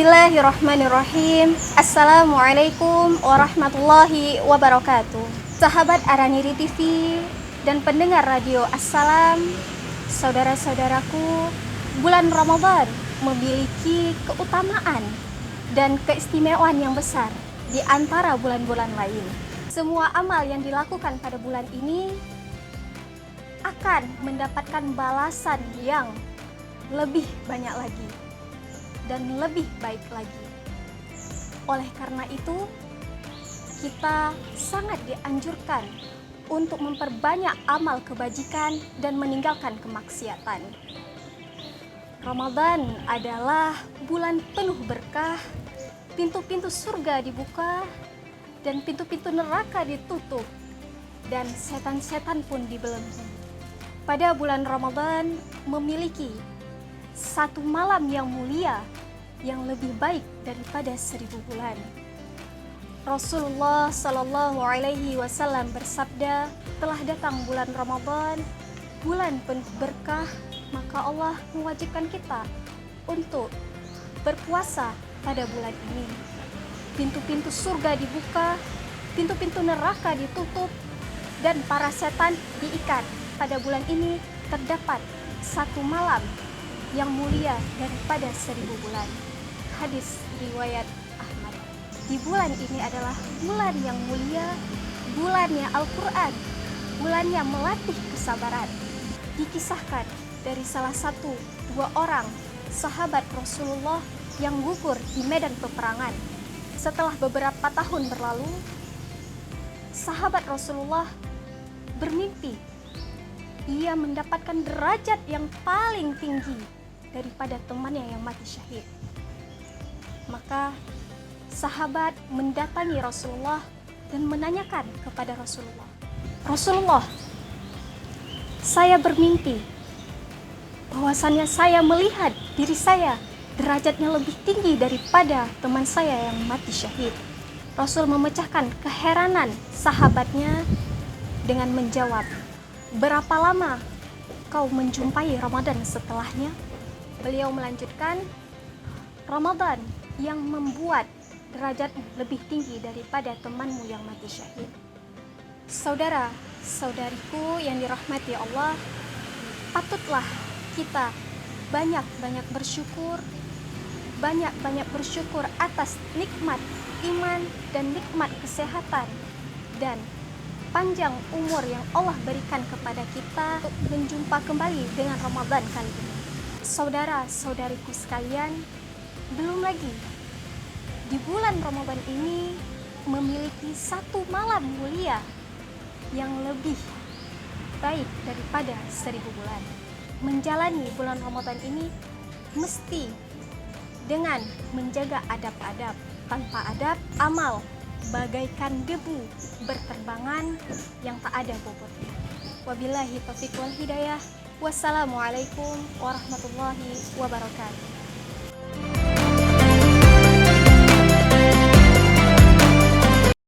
Bismillahirrahmanirrahim. Assalamualaikum warahmatullahi wabarakatuh. Sahabat Araniri TV dan pendengar radio Assalam, saudara-saudaraku, bulan Ramadan memiliki keutamaan dan keistimewaan yang besar di antara bulan-bulan lain. Semua amal yang dilakukan pada bulan ini akan mendapatkan balasan yang lebih banyak lagi dan lebih baik lagi. Oleh karena itu, kita sangat dianjurkan untuk memperbanyak amal kebajikan dan meninggalkan kemaksiatan. Ramadan adalah bulan penuh berkah, pintu-pintu surga dibuka dan pintu-pintu neraka ditutup, dan setan-setan pun dibelenggu. Pada bulan Ramadan memiliki satu malam yang mulia yang lebih baik daripada 1000 bulan. Rasulullah Shallallahu Alaihi Wasallam bersabda, telah datang bulan Ramadan, bulan penuh berkah, maka Allah mewajibkan kita untuk berpuasa pada bulan ini. Pintu-pintu surga dibuka, pintu-pintu neraka ditutup, dan para setan diikat. Pada bulan ini terdapat satu malam yang mulia daripada 1000 bulan. Hadis riwayat Ahmad. Di bulan ini adalah bulan yang mulia, bulannya Al-Quran, bulannya melatih kesabaran. Dikisahkan dari salah satu dua orang sahabat Rasulullah yang gugur di medan peperangan. Setelah beberapa tahun berlalu, sahabat Rasulullah bermimpi ia mendapatkan derajat yang paling tinggi daripada temannya yang mati syahid. Maka sahabat mendatangi Rasulullah dan menanyakan kepada Rasulullah, Rasulullah, saya bermimpi bahwasannya saya melihat diri saya derajatnya lebih tinggi daripada teman saya yang mati syahid. Rasul memecahkan keheranan sahabatnya dengan menjawab, berapa lama kau menjumpai Ramadan setelahnya? Beliau melanjutkan, Ramadan yang membuat derajat lebih tinggi daripada temanmu yang mati syahid. Saudara-saudariku yang dirahmati Allah, patutlah kita banyak-banyak bersyukur atas nikmat iman dan nikmat kesehatan dan panjang umur yang Allah berikan kepada kita untuk menjumpa kembali dengan Ramadan kali ini. Saudara-saudariku sekalian, belum lagi di bulan Ramadan ini memiliki satu malam mulia yang lebih baik daripada 1000 bulan. Menjalani bulan Ramadan ini mesti dengan menjaga adab-adab. Tanpa adab, amal bagaikan debu berterbangan yang tak ada bobotnya. Wabillahi taufiq wal hidayah. Wassalamualaikum warahmatullahi wabarakatuh.